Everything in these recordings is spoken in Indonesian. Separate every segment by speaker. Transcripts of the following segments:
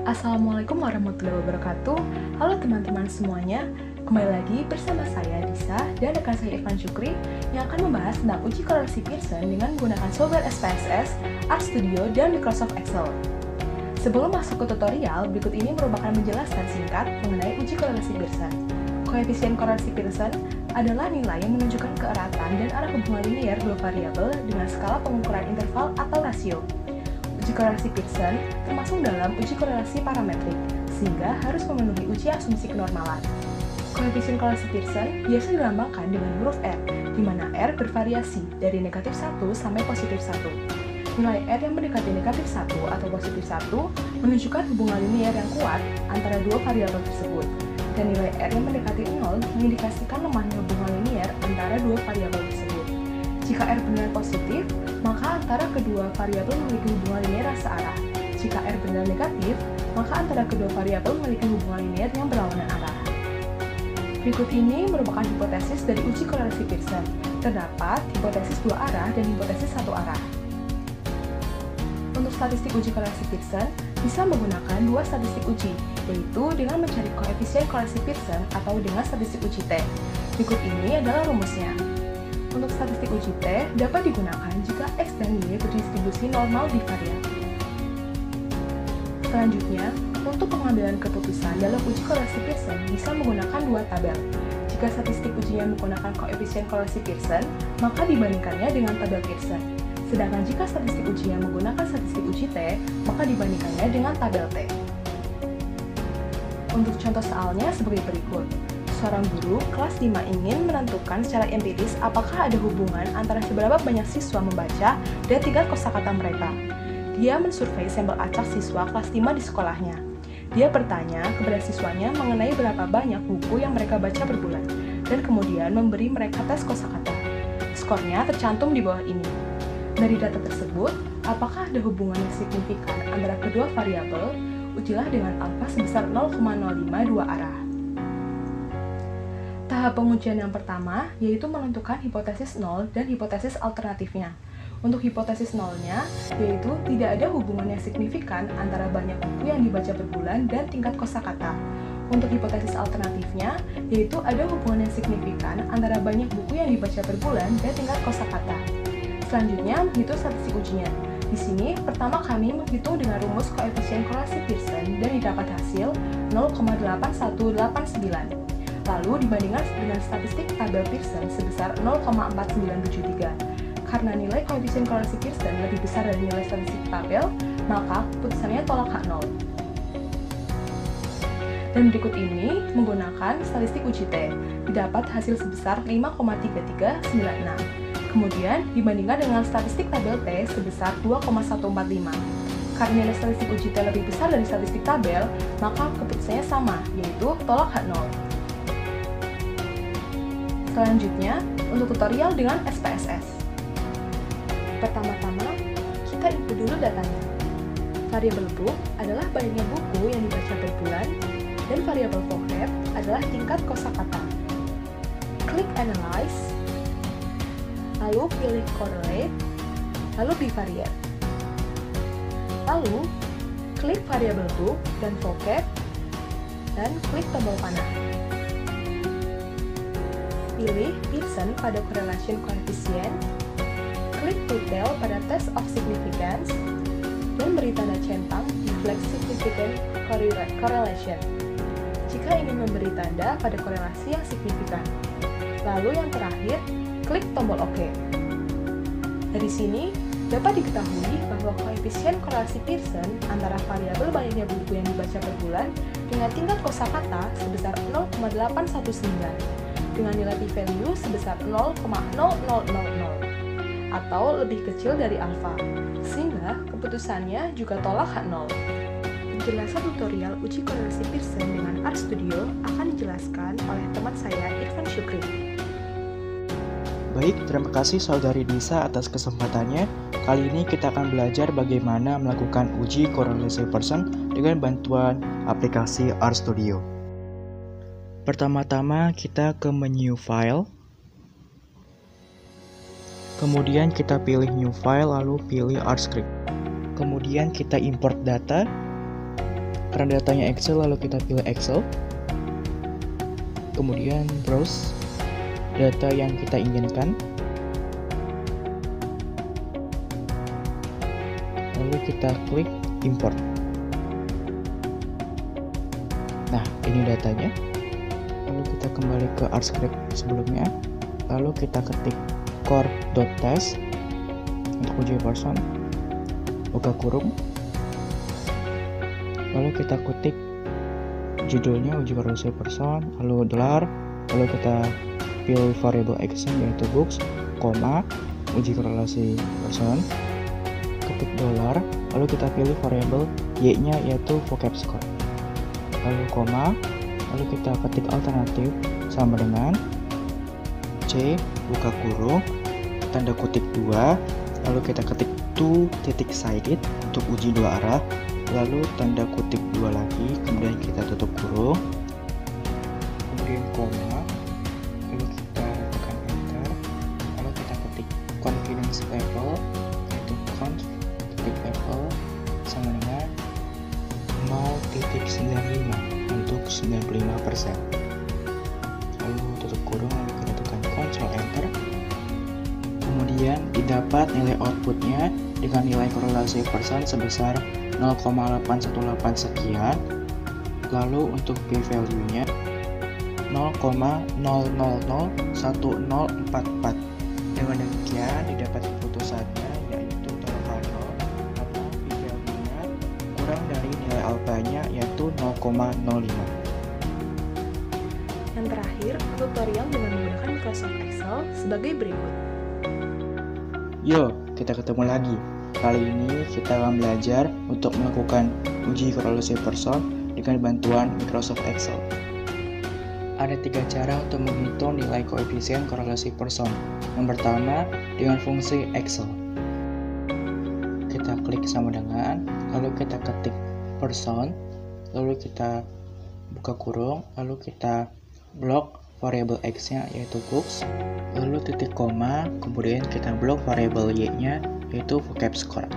Speaker 1: Assalamualaikum warahmatullahi wabarakatuh. Halo teman-teman semuanya, kembali lagi bersama saya Disa dan rekan saya Irfan Syukri yang akan membahas tentang uji korelasi Pearson dengan menggunakan software SPSS, RStudio, dan Microsoft Excel. Sebelum masuk ke tutorial, berikut ini merupakan penjelasan singkat mengenai uji korelasi Pearson. Koefisien korelasi Pearson adalah nilai yang menunjukkan keeratan dan arah hubungan linear dua variabel dengan skala pengukuran interval atau rasio. Uji korelasi Pearson termasuk dalam uji korelasi parametrik, sehingga harus memenuhi uji asumsi kenormalan. Koefisien korelasi Pearson biasa dilambangkan dengan huruf R, di mana R bervariasi dari negatif 1 sampai positif 1. Nilai R yang mendekati negatif 1 atau positif 1 menunjukkan hubungan linear yang kuat antara dua variabel tersebut, dan nilai R yang mendekati 0 mengindikasikan lemahnya hubungan linear antara dua variabel tersebut. Jika R benar positif, maka antara kedua variabel memiliki hubungan linear searah. Jika R benar negatif, maka antara kedua variabel memiliki hubungan linear yang berlawanan arah. Berikut ini merupakan hipotesis dari uji korelasi Pearson. Terdapat hipotesis dua arah dan hipotesis satu arah. Untuk statistik uji korelasi Pearson, bisa menggunakan dua statistik uji, yaitu dengan mencari koefisien korelasi Pearson atau dengan statistik uji T. Berikut ini adalah rumusnya. Untuk statistik uji T dapat digunakan jika X dan Y berdistribusi normal bivariat. Selanjutnya, untuk pengambilan keputusan dalam uji korelasi Pearson bisa menggunakan dua tabel. Jika statistik ujinya menggunakan koefisien korelasi Pearson, maka dibandingkannya dengan tabel Pearson. Sedangkan jika statistik ujinya menggunakan statistik uji T, maka dibandingkannya dengan tabel T. Untuk contoh soalnya sebagai berikut. Seorang guru kelas 5 ingin menentukan secara empiris apakah ada hubungan antara seberapa banyak siswa membaca dan tingkat kosakata mereka. Dia mensurvei sampel acak siswa kelas 5 di sekolahnya. Dia bertanya kepada siswanya mengenai berapa banyak buku yang mereka baca per bulan, dan kemudian memberi mereka tes kosakata. Skornya tercantum di bawah ini. Dari data tersebut, apakah ada hubungan yang signifikan antara kedua variabel? Ujilah dengan alfa sebesar 0,05 dua arah. Tahap pengujian yang pertama yaitu menentukan hipotesis 0 dan hipotesis alternatifnya. Untuk hipotesis 0-nya, yaitu tidak ada hubungan yang signifikan antara banyak buku yang dibaca per bulan dan tingkat kosakata. Untuk hipotesis alternatifnya, yaitu ada hubungan yang signifikan antara banyak buku yang dibaca per bulan dan tingkat kosakata. Selanjutnya, menghitung statistik ujinya. Di sini, pertama kami menghitung dengan rumus koefisien korelasi Pearson dan didapat hasil 0,8189. Lalu dibandingkan dengan statistik tabel Pearson sebesar 0,4973. Karena nilai koefisien korelasi Pearson lebih besar dari nilai statistik tabel, maka keputusannya tolak hak 0. Dan berikut ini menggunakan statistik uji T, didapat hasil sebesar 5,3396. Kemudian dibandingkan dengan statistik tabel T sebesar 2,145. Karena nilai statistik uji T lebih besar dari statistik tabel, maka keputusannya sama, yaitu tolak hak 0. Selanjutnya, untuk tutorial dengan SPSS. Pertama-tama, kita input dulu datanya. Variabel book adalah banyaknya buku yang dibaca per bulan, dan variabel vocab adalah tingkat kosakata. Klik Analyze, lalu pilih Correlate, lalu Bivariate. Lalu, klik variabel book dan vocab, dan klik tombol panah. Pilih Pearson pada correlation coefficient, klik detail pada test of significance, dan beri tanda centang deflect significant correlation jika ingin memberi tanda pada korelasi yang signifikan. Lalu yang terakhir, klik tombol OK. Dari sini, dapat diketahui bahwa koefisien korelasi Pearson antara variabel banyaknya buku yang dibaca per bulan dengan tingkat kosakata sebesar 0,819. Dengan nilai p-value sebesar 0,0000 atau lebih kecil dari alfa, sehingga keputusannya juga tolak hak 0. Penjelasan tutorial uji korelasi Pearson dengan RStudio akan dijelaskan oleh teman saya Irfan Syukri.
Speaker 2: Baik, terima kasih Saudari Disa atas kesempatannya. Kali ini kita akan belajar bagaimana melakukan uji korelasi Pearson dengan bantuan aplikasi RStudio. Pertama-tama kita ke menu File, kemudian kita pilih New File lalu pilih RScript. Kemudian kita import data Karena datanya Excel, lalu kita pilih Excel. Kemudian browse data yang kita inginkan. Lalu kita klik import. Nah, ini datanya. Lalu kita kembali ke R script sebelumnya. Lalu kita ketik core.test untuk uji person, buka kurung. Lalu kita ketik judulnya uji korelasi person, lalu $, lalu kita pilih variable x yaitu books, koma, uji korelasi person, ketik $, lalu kita pilih variable y-nya yaitu vocab score, lalu koma, lalu kita ketik alternatif sama dengan c, buka kurung, tanda kutip 2, lalu kita ketik two-sided untuk uji dua arah, lalu tanda kutip 2 lagi, kemudian kita tutup kurung, kemudian koma, lalu kita tekan enter, lalu kita ketik confidence level, yaitu conf ketik level sama dengan 0.95 untuk 95%, lalu tutup kurung, lalu kita tekan Ctrl enter. Kemudian didapat nilai outputnya dengan nilai korelasi person sebesar 0,818 sekian. Lalu untuk p-value-nya 0,0001044. Dengan demikian didapat keputusannya yaitu tolak 0 karena p-value-nya kurang dari nilai alfanya yaitu 0,05.
Speaker 1: Yang terakhir, tutorial dengan menggunakan Microsoft Excel sebagai berikut.
Speaker 2: Yuk, kita ketemu lagi. Kali ini kita akan belajar untuk melakukan uji korelasi person dengan bantuan Microsoft Excel. Ada 3 cara untuk menghitung nilai koefisien korelasi person. Yang pertama, dengan fungsi Excel. Kita klik sama dengan, lalu kita ketik person, lalu kita buka kurung, lalu kita blok variable x-nya yaitu books, lalu titik koma, kemudian kita blok variable y-nya yaitu vocab score,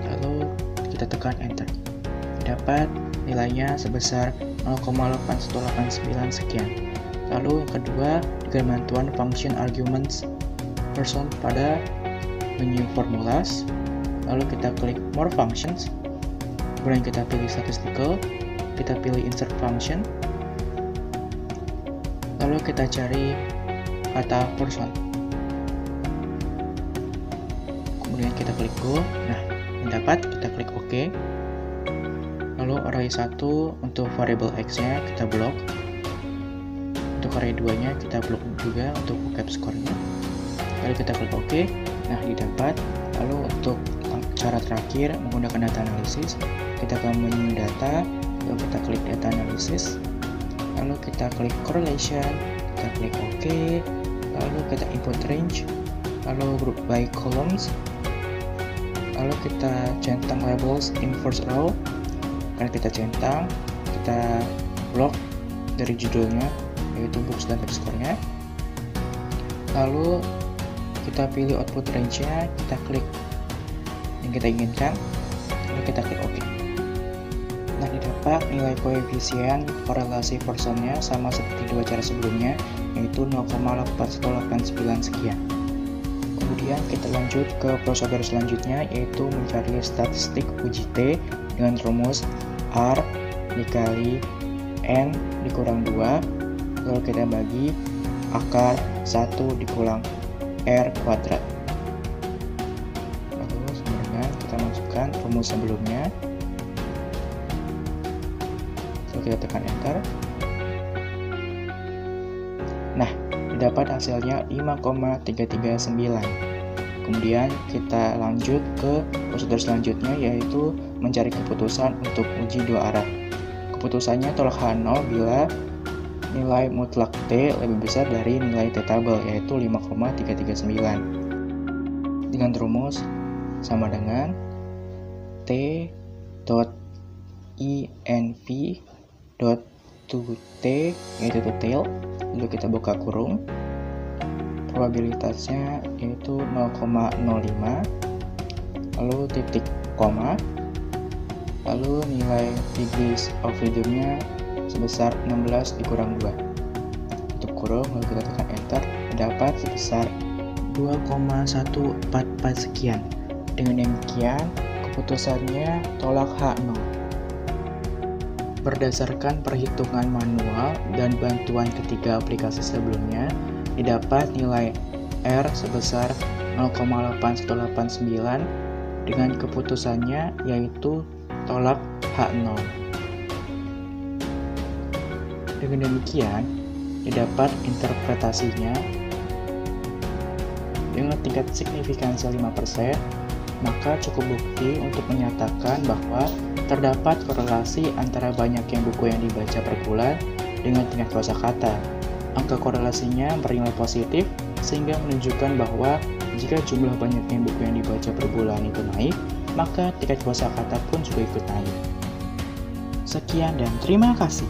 Speaker 2: lalu kita tekan enter. Dapat nilainya sebesar 0,8189 sekian. Lalu yang kedua, dengan bantuan function arguments person pada menu formulas, lalu kita klik more functions, kemudian kita pilih statistical, kita pilih insert function, lalu kita cari kata person, kemudian kita klik go. Nah, yang dapat kita klik OK. Lalu array 1 untuk variable x nya kita blok, untuk array 2 nya kita blok juga untuk vocab score nya, lalu kita klik OK. Nah, didapat. Lalu untuk cara terakhir menggunakan data analisis, kita ke menu data, lalu kita klik data analisis, lalu kita klik correlation, kita klik OK, lalu kita input range, lalu group by columns, lalu kita centang labels in first row. Karena kita centang, kita blok dari judulnya yaitu books dan tab score-nya, lalu kita pilih output range-nya, kita klik yang kita inginkan, lalu kita klik OK. Nah, didapat nilai koefisien korelasi personnya sama seperti 2 cara sebelumnya, yaitu 0,8189 sekian. Kemudian kita lanjut ke prosedur selanjutnya, yaitu mencari statistik uji T dengan rumus R dikali N dikurang 2, lalu kita bagi akar 1 dikulang R kuadrat. Lalu sebenarnya kita masukkan rumus sebelumnya, lalu kita tekan enter. Nah, didapat hasilnya 5,339. Kemudian kita lanjut ke prosedur selanjutnya, yaitu mencari keputusan untuk uji dua arah. Keputusannya tolak H0 bila nilai mutlak T lebih besar dari nilai T tabel, yaitu 5,339. Dengan rumus sama dengan T dot INV dot to T, yaitu to tail, lalu kita buka kurung, probabilitasnya yaitu 0,05, lalu titik koma, Lalu nilai degrees of freedom-nya sebesar 16 dikurang 2. Tutup kurung, lalu kita tekan enter, dapat sebesar 2,144 sekian. Dengan demikian, keputusannya tolak H0. Berdasarkan perhitungan manual dan bantuan ketiga aplikasi sebelumnya, didapat nilai R sebesar 0,8189 dengan keputusannya yaitu tolak H0. Dengan demikian, didapat interpretasinya dengan tingkat signifikansi 5%, maka cukup bukti untuk menyatakan bahwa terdapat korelasi antara banyaknya buku yang dibaca per bulan dengan tingkat kosakata. Angka korelasinya bernilai positif, sehingga menunjukkan bahwa jika jumlah banyaknya buku yang dibaca per bulan itu naik, maka tingkat kosakata pun juga ikut naik. Sekian dan terima kasih.